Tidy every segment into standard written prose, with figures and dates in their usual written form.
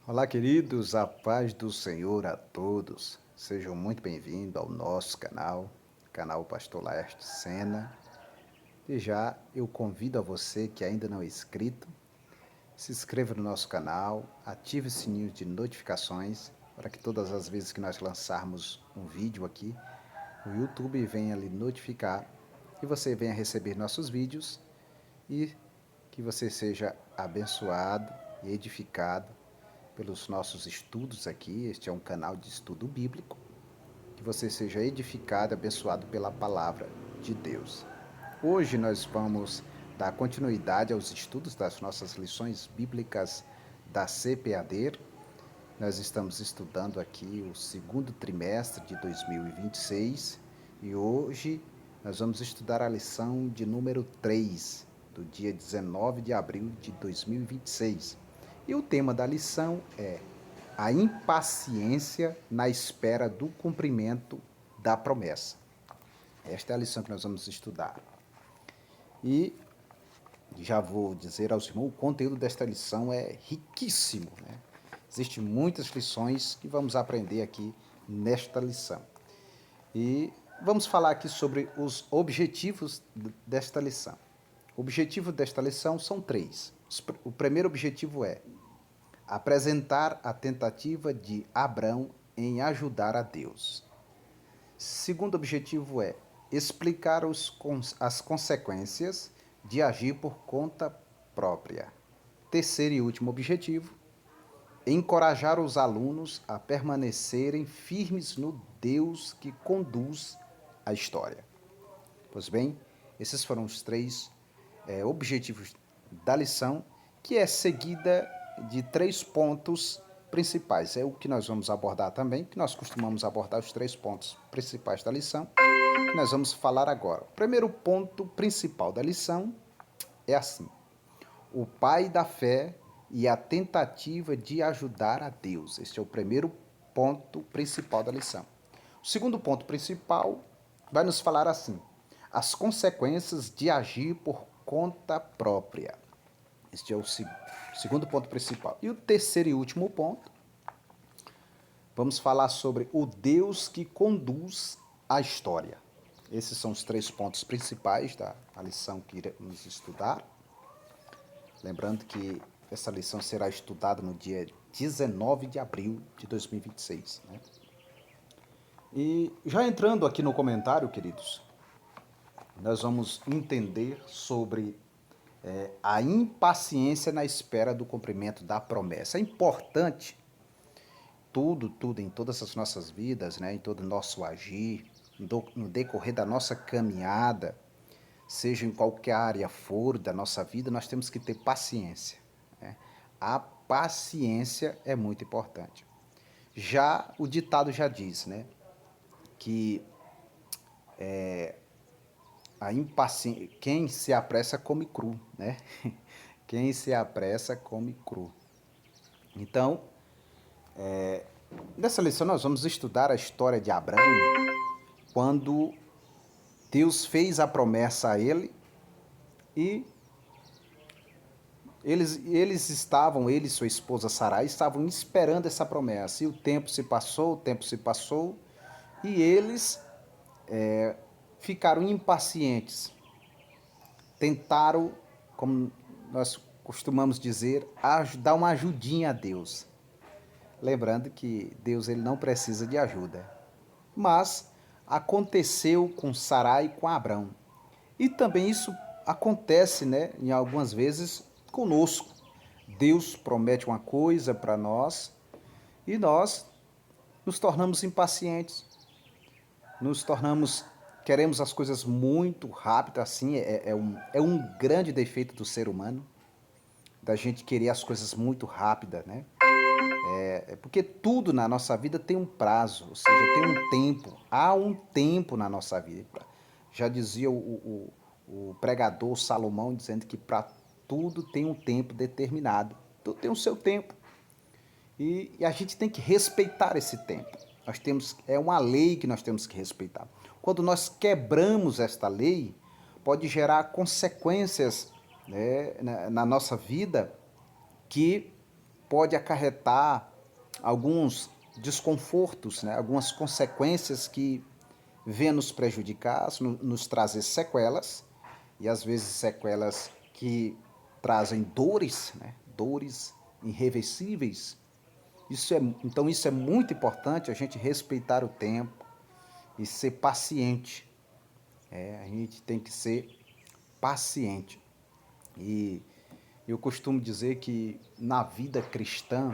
Olá, queridos, a paz do Senhor a todos. Sejam muito bem-vindos ao nosso canal Pastor Laerte Sena. E já eu convido a você que ainda não é inscrito, se inscreva no nosso canal, ative o sininho de notificações para que todas as vezes que nós lançarmos um vídeo aqui, o YouTube venha lhe notificar e você venha receber nossos vídeos e que você seja abençoado e edificado pelos nossos estudos aqui. Este é um canal de estudo bíblico. Que você seja edificado, abençoado pela palavra de Deus. Hoje nós vamos dar continuidade aos estudos das nossas lições bíblicas da CPAD. Nós estamos estudando aqui o segundo trimestre de 2026 e hoje nós vamos estudar a lição de número 3, do dia 19 de abril de 2026. E o tema da lição é a impaciência na espera do cumprimento da promessa. Esta é a lição que nós vamos estudar. E já vou dizer aos irmãos, o conteúdo desta lição é riquíssimo, né? Existem muitas lições que vamos aprender aqui nesta lição. E vamos falar aqui sobre os objetivos desta lição. O objetivo desta lição são três. O primeiro objetivo é apresentar a tentativa de Abrão em ajudar a Deus. Segundo objetivo é explicar as consequências de agir por conta própria. Terceiro e último objetivo, encorajar os alunos a permanecerem firmes no Deus que conduz a história. Pois bem, esses foram os três objetivos da lição, que é seguida de 3 pontos principais. É o que nós vamos abordar também, que nós costumamos abordar os 3 pontos principais da lição, que nós vamos falar agora. O primeiro ponto principal da lição é assim: o pai da fé e a tentativa de ajudar a Deus. Este é o primeiro ponto principal da lição. O segundo ponto principal vai nos falar assim: as consequências de agir por conta própria. Este é o segundo ponto principal. E o terceiro e último ponto, vamos falar sobre o Deus que conduz a história. Esses são os 3 pontos principais da lição que iremos estudar. Lembrando que essa lição será estudada no dia 19 de abril de 2026. Né? E já entrando aqui no comentário, queridos, nós vamos entender sobre a impaciência na espera do cumprimento da promessa. É importante tudo em todas as nossas vidas, né, em todo o nosso agir, no decorrer da nossa caminhada, seja em qualquer área for da nossa vida, nós temos que ter paciência. Né? A paciência é muito importante. Já o ditado já diz, né, que a impaciência, quem se apressa come cru, né? Quem se apressa come cru. Então, nessa lição nós vamos estudar a história de Abraão, quando Deus fez a promessa a ele e ele e sua esposa Sarai estavam esperando essa promessa. E o tempo se passou e eles ficaram impacientes. Tentaram, como nós costumamos dizer, dar uma ajudinha a Deus. Lembrando que Deus ele não precisa de ajuda. Mas aconteceu com Sarai e com Abrão. E também isso acontece, né, em algumas vezes conosco. Deus promete uma coisa para nós e nós nos tornamos impacientes. Nos tornamos, queremos as coisas muito rápido, assim, é um grande defeito do ser humano, da gente querer as coisas muito rápidas, né? É porque tudo na nossa vida tem um prazo, ou seja, tem um tempo. Há um tempo na nossa vida. Já dizia o pregador Salomão, dizendo que para tudo tem um tempo determinado. Tudo tem o seu tempo. E a gente tem que respeitar esse tempo. É uma lei que nós temos que respeitar. Quando nós quebramos esta lei, pode gerar consequências, né, na nossa vida que pode acarretar alguns desconfortos, né? Algumas consequências que vêm nos prejudicar, nos trazer sequelas, e às vezes sequelas que trazem dores, né? Dores irreversíveis. Então isso é muito importante, a gente respeitar o tempo e ser paciente. A gente tem que ser paciente. E eu costumo dizer que na vida cristã,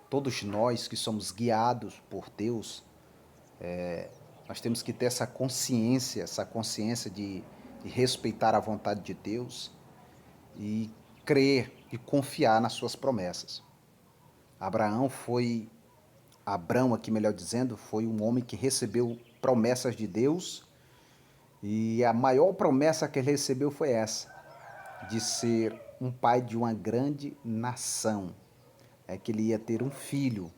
todos nós que somos guiados por Deus, nós temos que ter essa consciência de respeitar a vontade de Deus e crer e confiar nas suas promessas. Abrão, aqui melhor dizendo, foi um homem que recebeu promessas de Deus, e a maior promessa que ele recebeu foi essa, de ser um pai de uma grande nação. É que ele ia ter um filho,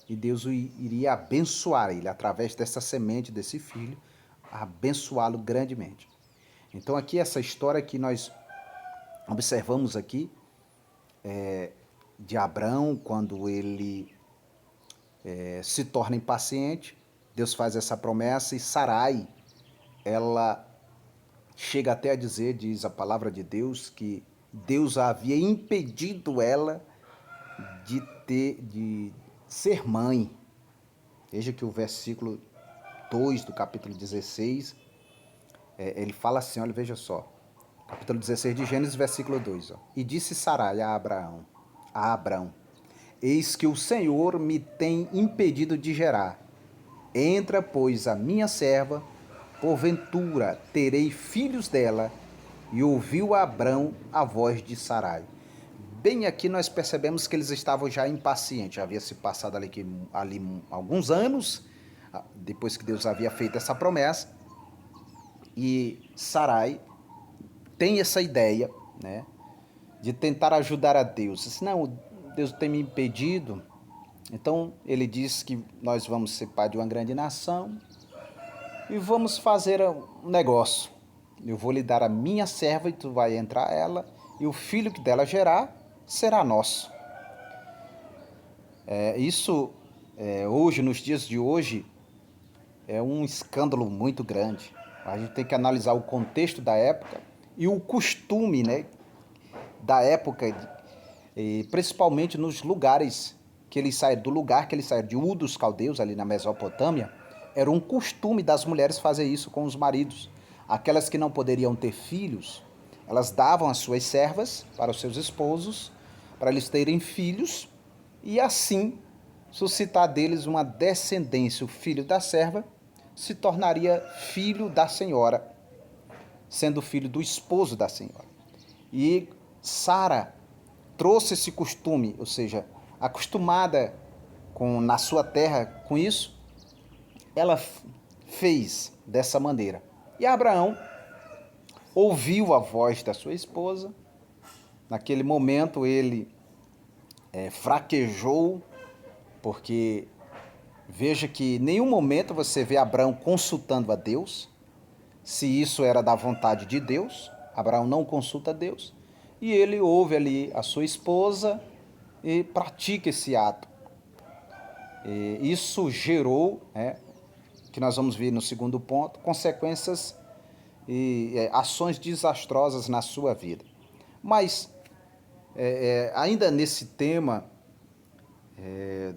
e Deus iria abençoar ele através dessa semente, desse filho, abençoá-lo grandemente. Então aqui essa história que nós observamos aqui, de Abrão, quando ele se torna impaciente, Deus faz essa promessa, e Sarai, ela chega até a dizer, diz a palavra de Deus, que Deus havia impedido ela de ser mãe. Veja que o versículo 2 do capítulo 16, ele fala assim, olha, veja só, capítulo 16 de Gênesis, versículo 2, ó. E disse Sarai a Abrão, eis que o Senhor me tem impedido de gerar. Entra, pois, a minha serva, porventura terei filhos dela. E ouviu Abrão a voz de Sarai. Bem aqui nós percebemos que eles estavam já impacientes. Já havia se passado ali alguns anos, depois que Deus havia feito essa promessa. E Sarai tem essa ideia, né, de tentar ajudar a Deus. Disse, não, Deus tem me impedido. Então ele diz que nós vamos ser pai de uma grande nação e vamos fazer um negócio. Eu vou lhe dar a minha serva e tu vai entrar ela, e o filho que dela gerar será nosso. Isso, hoje, nos dias de hoje, é um escândalo muito grande. A gente tem que analisar o contexto da época e o costume, né, da época, principalmente nos lugares que eles saíram, do lugar que eles saíram, de Ur dos Caldeus, ali na Mesopotâmia. Era um costume das mulheres fazer isso com os maridos. Aquelas que não poderiam ter filhos, elas davam as suas servas para os seus esposos, para eles terem filhos, e assim suscitar deles uma descendência. O filho da serva se tornaria filho da senhora, sendo filho do esposo da senhora. E Sara trouxe esse costume, ou seja, acostumada na sua terra com isso, ela fez dessa maneira. E Abraão ouviu a voz da sua esposa. Naquele momento ele fraquejou, porque veja que em nenhum momento você vê Abraão consultando a Deus, se isso era da vontade de Deus. Abraão não consulta a Deus, e ele ouve ali a sua esposa e pratica esse ato. E isso gerou, que nós vamos ver no segundo ponto, consequências e ações desastrosas na sua vida. Mas, ainda nesse tema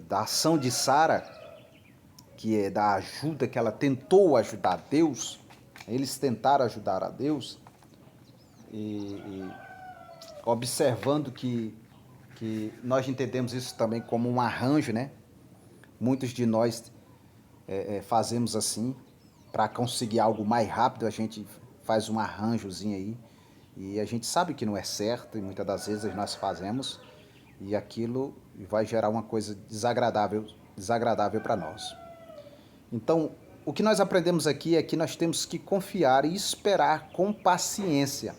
da ação de Sara, que é da ajuda que ela tentou ajudar Deus, eles tentaram ajudar a Deus, e observando que nós entendemos isso também como um arranjo, né? Muitos de nós fazemos assim, para conseguir algo mais rápido, a gente faz um arranjozinho aí, e a gente sabe que não é certo, e muitas das vezes nós fazemos, e aquilo vai gerar uma coisa desagradável para nós. Então, o que nós aprendemos aqui é que nós temos que confiar e esperar com paciência.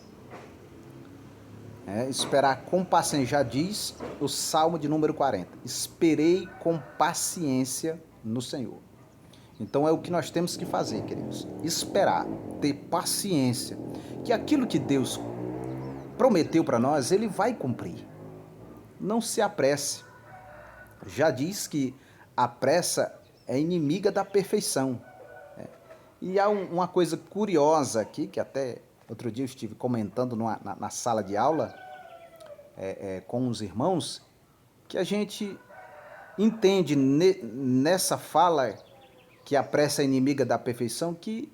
Esperar com paciência, já diz o Salmo de número 40. Esperei com paciência no Senhor. Então é o que nós temos que fazer, queridos. Esperar, ter paciência, que aquilo que Deus prometeu para nós, Ele vai cumprir. não se apresse. Já diz que a pressa é inimiga da perfeição. E há uma coisa curiosa aqui, que até outro dia eu estive comentando na sala de aula com os irmãos, que a gente entende nessa fala que a pressa é inimiga da perfeição, que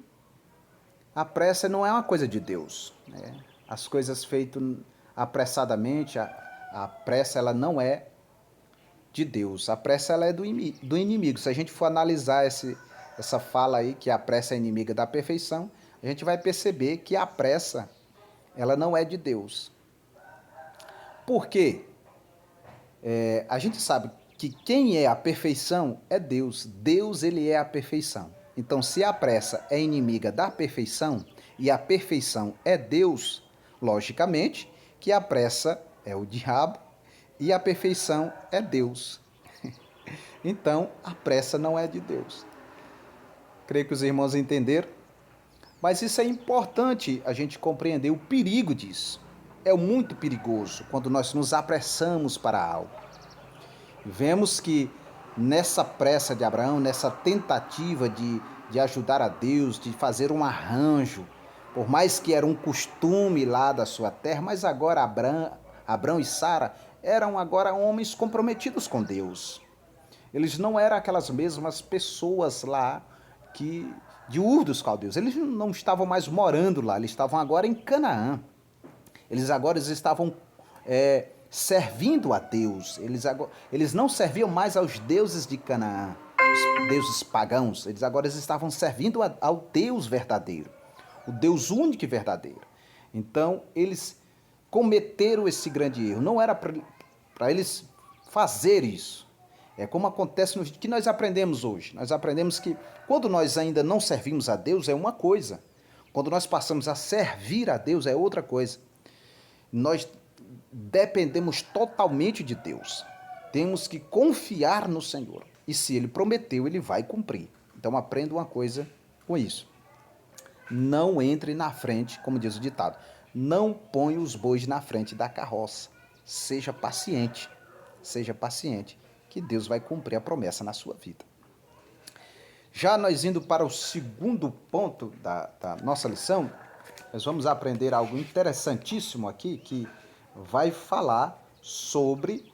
a pressa não é uma coisa de Deus, né? As coisas feitas apressadamente, a pressa ela não é de Deus. A pressa ela é do inimigo. Se a gente for analisar essa fala aí, que a pressa é inimiga da perfeição, a gente vai perceber que a pressa ela não é de Deus. Por quê? A gente sabe que quem é a perfeição é Deus. Deus, ele é a perfeição. Então, se a pressa é inimiga da perfeição e a perfeição é Deus, logicamente que a pressa é o diabo e a perfeição é Deus. Então, a pressa não é de Deus. Creio que os irmãos entenderam. Mas isso é importante a gente compreender o perigo disso. É muito perigoso quando nós nos apressamos para algo. Vemos que nessa pressa de Abraão, nessa tentativa de ajudar a Deus, de fazer um arranjo, por mais que era um costume lá da sua terra, mas agora Abraão e Sara eram agora homens comprometidos com Deus. Eles não eram aquelas mesmas pessoas lá que de Ur dos Caldeus. Eles não estavam mais morando lá, eles estavam agora em Canaã. Eles agora estavam servindo a Deus. Eles não serviam mais aos deuses de Canaã, os deuses pagãos. Eles agora estavam servindo ao Deus verdadeiro, o Deus único e verdadeiro. Então, eles cometeram esse grande erro. Não era para eles fazer isso. É como acontece no que nós aprendemos hoje. Nós aprendemos que quando nós ainda não servimos a Deus é uma coisa. Quando nós passamos a servir a Deus é outra coisa. Nós dependemos totalmente de Deus. Temos que confiar no Senhor. E se Ele prometeu, Ele vai cumprir. Então aprenda uma coisa com isso. Não entre na frente, como diz o ditado. Não ponha os bois na frente da carroça. Seja paciente. Seja paciente, que Deus vai cumprir a promessa na sua vida. Já nós indo para o segundo ponto da nossa lição, nós vamos aprender algo interessantíssimo aqui, que vai falar sobre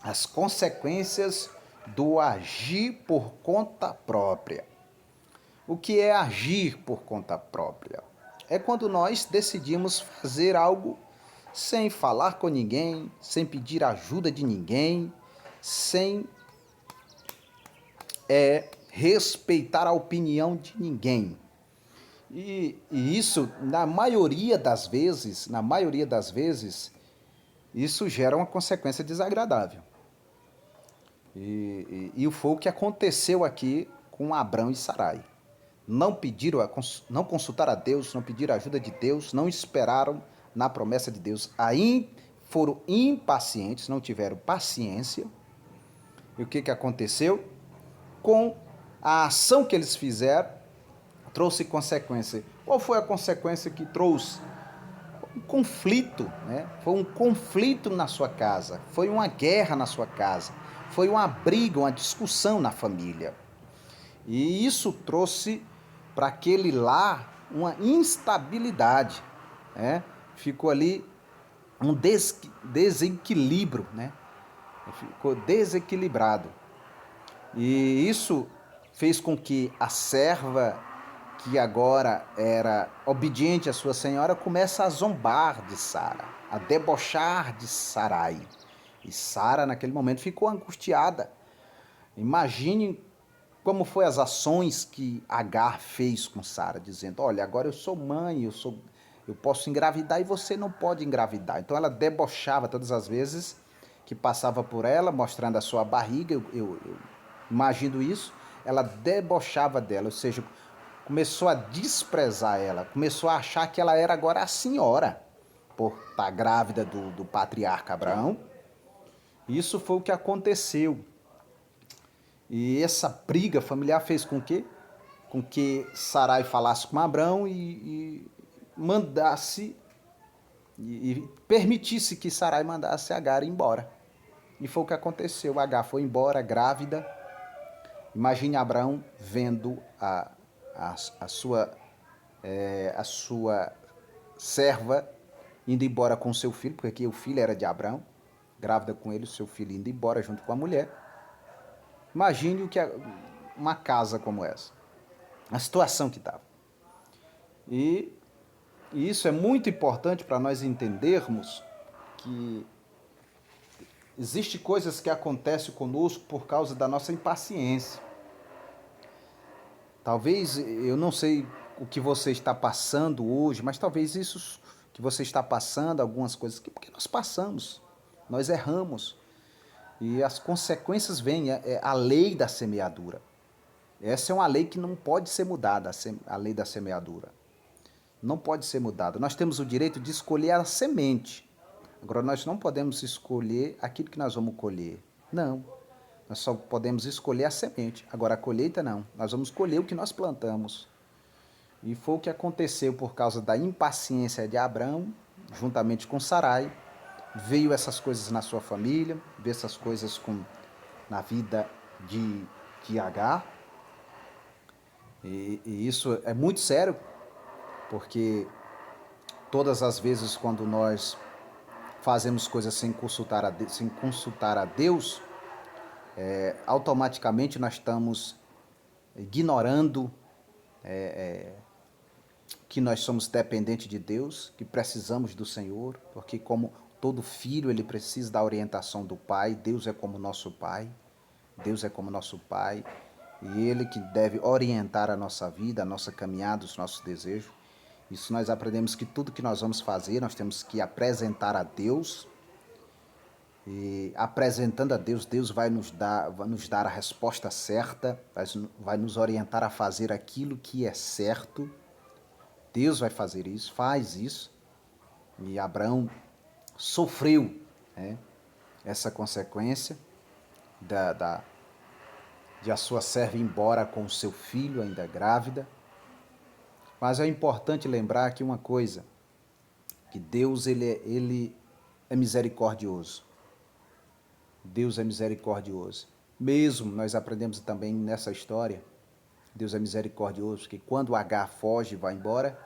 as consequências do agir por conta própria. O que é agir por conta própria? É quando nós decidimos fazer algo sem falar com ninguém, sem pedir ajuda de ninguém, sem respeitar a opinião de ninguém. E isso, na maioria das vezes, isso gera uma consequência desagradável. E foi o que aconteceu aqui com Abrão e Sarai. Não consultaram a Deus, não pediram a ajuda de Deus, não esperaram na promessa de Deus. Aí foram impacientes, não tiveram paciência. E o que aconteceu? Com a ação que eles fizeram, trouxe consequência. Qual foi a consequência que trouxe? Um conflito, né? Foi um conflito na sua casa, foi uma guerra na sua casa, foi uma briga, uma discussão na família. E isso trouxe para aquele lar uma instabilidade, né? Ficou ali um desequilíbrio, né? Ficou desequilibrado. E isso fez com que a serva, que agora era obediente à sua senhora, comece a zombar de Sara, a debochar de Sarai. E Sara, naquele momento, ficou angustiada. Imagine como foi as ações que Agar fez com Sara, dizendo: olha, agora eu sou mãe, eu posso engravidar e você não pode engravidar. Então ela debochava todas as vezes que passava por ela, mostrando a sua barriga, eu imagino isso, ela debochava dela, ou seja, começou a desprezar ela, começou a achar que ela era agora a senhora, por estar grávida do patriarca Abraão. Isso foi o que aconteceu. E essa briga familiar fez com que Sarai falasse com Abrão e mandasse, e permitisse que Sarai mandasse Agar embora. E foi o que aconteceu. Agar foi embora grávida. Imagine Abraão vendo a sua, a sua serva indo embora com seu filho, porque aqui o filho era de Abraão, grávida com ele, seu filho indo embora junto com a mulher. Imagine o que é uma casa como essa, a situação que estava. E isso é muito importante para nós entendermos que existem coisas que acontecem conosco por causa da nossa impaciência. Talvez, eu não sei o que você está passando hoje, mas talvez isso que você está passando, algumas coisas, porque nós passamos, nós erramos. E as consequências vêm, é a lei da semeadura. Essa é uma lei que não pode ser mudada, a lei da semeadura. Não pode ser mudada. Nós temos o direito de escolher a semente. Agora, nós não podemos escolher aquilo que nós vamos colher. Não. Nós só podemos escolher a semente. Agora, a colheita não. Nós vamos colher o que nós plantamos. E foi o que aconteceu por causa da impaciência de Abraão, juntamente com Sarai. Veio essas coisas na sua família, veio essas coisas na vida de Agar. E isso é muito sério, porque todas as vezes quando nós fazemos coisas sem consultar a Deus, automaticamente nós estamos ignorando que nós somos dependentes de Deus, que precisamos do Senhor, porque como todo filho ele precisa da orientação do Pai, Deus é como nosso Pai, Deus é como nosso Pai, e Ele que deve orientar a nossa vida, a nossa caminhada, os nossos desejos. Isso nós aprendemos que tudo que nós vamos fazer, nós temos que apresentar a Deus. E apresentando a Deus, Deus vai nos dar a resposta certa, vai nos orientar a fazer aquilo que é certo. Deus vai fazer isso, faz isso. E Abraão sofreu, né, essa consequência de a sua serva ir embora com o seu filho, ainda grávida. Mas é importante lembrar aqui uma coisa, que Deus ele é misericordioso. Deus é misericordioso. Mesmo nós aprendemos também nessa história, Deus é misericordioso, porque quando Agar foge e vai embora,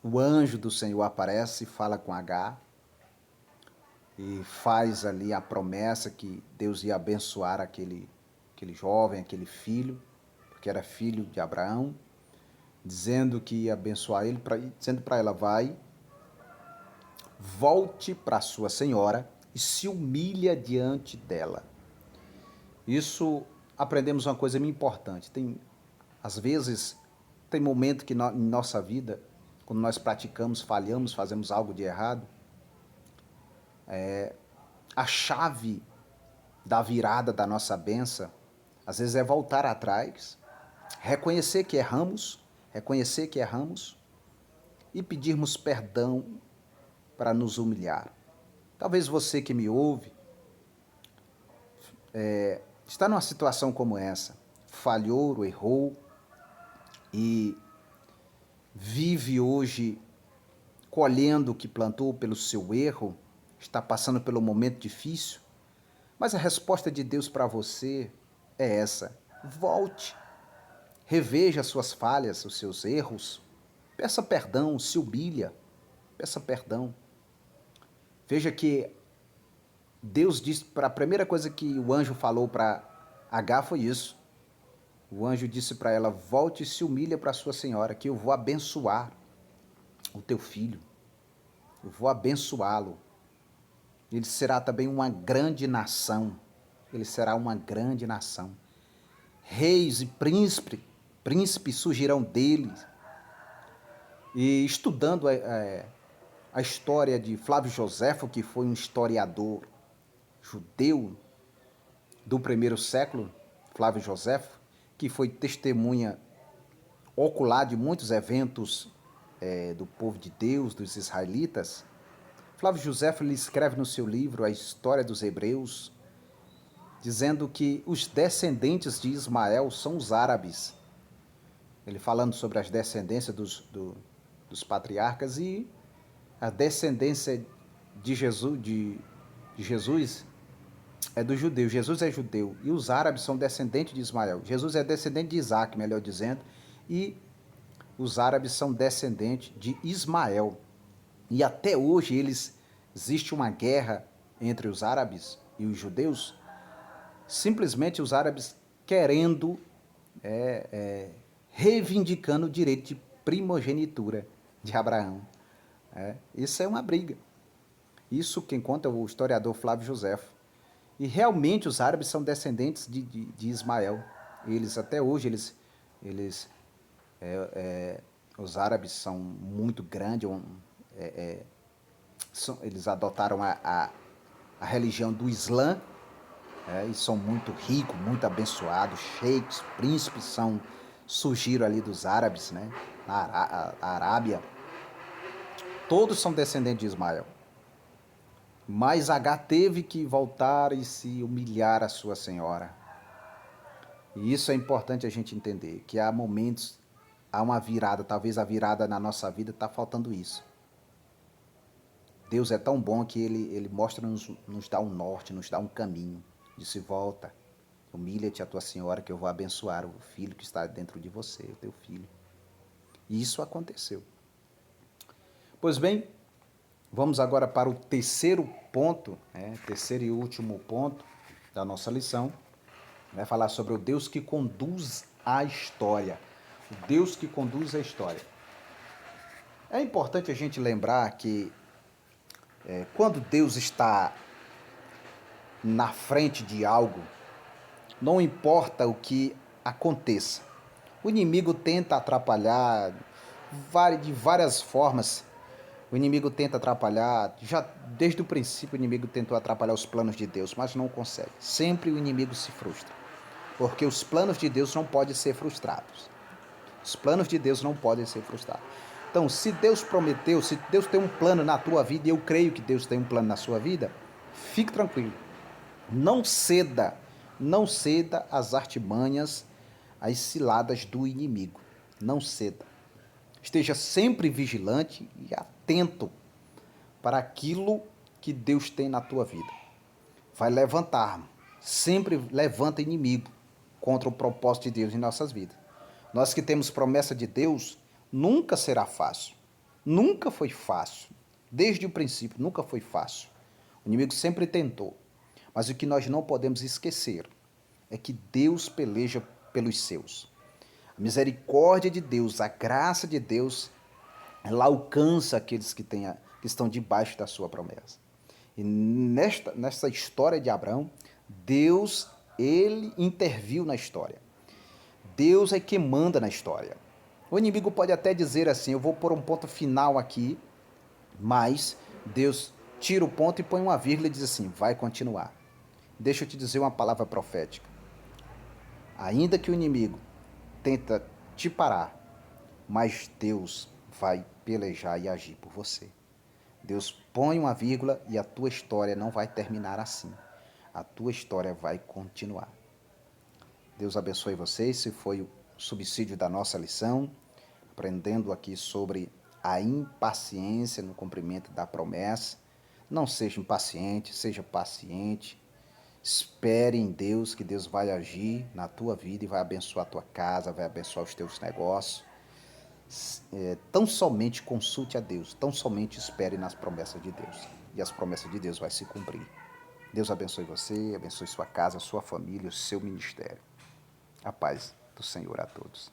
o anjo do Senhor aparece e fala com Agar e faz ali a promessa que Deus ia abençoar aquele jovem, aquele filho, porque era filho de Abraão, dizendo que ia abençoar ele, dizendo para ela, volte para sua senhora e se humilha diante dela. Isso aprendemos uma coisa muito importante. Às vezes, tem momento que em nossa vida, quando nós praticamos, falhamos, fazemos algo de errado, a chave da virada da nossa bênção, às vezes é voltar atrás, reconhecer que erramos e pedirmos perdão para nos humilhar. Talvez você que me ouve está numa situação como essa, falhou, errou e vive hoje colhendo o que plantou pelo seu erro, está passando pelo momento difícil, mas a resposta de Deus para você é essa: volte, reveja as suas falhas, os seus erros, peça perdão, se humilha, peça perdão. Veja que Deus disse, para a primeira coisa que o anjo falou para Agar foi isso. O anjo disse para ela, volte e se humilha para sua senhora, que eu vou abençoar o teu filho. Eu vou abençoá-lo. Ele será também uma grande nação. Ele será uma grande nação. Reis e príncipes surgirão dele. E estudando a história de Flávio Joséfo, que foi um historiador judeu do primeiro século, Flávio Joséfo, que foi testemunha ocular de muitos eventos do povo de Deus, dos israelitas. Flávio Joséfo ele escreve no seu livro A História dos Hebreus, dizendo que os descendentes de Ismael são os árabes. Ele falando sobre as descendências dos patriarcas e a descendência de Jesus, de Jesus é dos judeus. Jesus é judeu e os árabes são descendentes de Ismael. Jesus é descendente de Isaac, melhor dizendo, e os árabes são descendentes de Ismael. E até hoje existe uma guerra entre os árabes e os judeus, simplesmente os árabes querendo, reivindicando o direito de primogenitura de Abraão. Isso é uma briga. Isso quem conta é o historiador Flávio Joséfo. E realmente os árabes são descendentes de Ismael. Eles até hoje, os árabes são muito grandes, eles adotaram a religião do Islã, e são muito ricos, muito abençoados, sheiks, príncipes surgiram ali dos árabes, né? Na Arábia. Todos são descendentes de Ismael. Mas H teve que voltar e se humilhar à sua senhora. E isso é importante a gente entender, que há momentos, há uma virada, talvez a virada na nossa vida está faltando isso. Deus é tão bom que Ele mostra, nos dá um norte, nos dá um caminho. Disse, volta, humilha-te a tua senhora que eu vou abençoar o filho que está dentro de você, o teu filho. E isso aconteceu. Pois bem, vamos agora para o terceiro ponto, terceiro e último ponto da nossa lição. Vai falar sobre o Deus que conduz a história. O Deus que conduz a história. É importante a gente lembrar que quando Deus está na frente de algo, não importa o que aconteça. O inimigo tenta atrapalhar de várias formas. O inimigo tenta atrapalhar, já desde o princípio o inimigo tentou atrapalhar os planos de Deus, mas não consegue. Sempre o inimigo se frustra, porque os planos de Deus não podem ser frustrados. Os planos de Deus não podem ser frustrados. Então, se Deus prometeu, se Deus tem um plano na tua vida, e eu creio que Deus tem um plano na sua vida, fique tranquilo. Não ceda às artimanhas, às ciladas do inimigo. Não ceda. Esteja sempre vigilante e atento para aquilo que Deus tem na tua vida. Vai levantar, sempre levanta inimigo contra o propósito de Deus em nossas vidas. Nós que temos promessa de Deus, nunca será fácil. Nunca foi fácil. Desde o princípio, nunca foi fácil. O inimigo sempre tentou. Mas o que nós não podemos esquecer é que Deus peleja pelos seus. A misericórdia de Deus, a graça de Deus, ela alcança aqueles que estão debaixo da sua promessa. E nessa história de Abraão, Deus, ele interviu na história. Deus é quem manda na história. O inimigo pode até dizer assim, eu vou pôr um ponto final aqui, mas Deus tira o ponto e põe uma vírgula e diz assim, vai continuar. Deixa eu te dizer uma palavra profética. Ainda que o inimigo tenta te parar, mas Deus vai pelejar e agir por você. Deus põe uma vírgula e a tua história não vai terminar assim. A tua história vai continuar. Deus abençoe vocês. Esse foi o subsídio da nossa lição, aprendendo aqui sobre a impaciência no cumprimento da promessa. Não seja impaciente, seja paciente. Espere em Deus, que Deus vai agir na tua vida e vai abençoar a tua casa, vai abençoar os teus negócios. Tão somente consulte a Deus, tão somente espere nas promessas de Deus. E as promessas de Deus vai se cumprir. Deus abençoe você, abençoe sua casa, sua família, o seu ministério. A paz do Senhor a todos.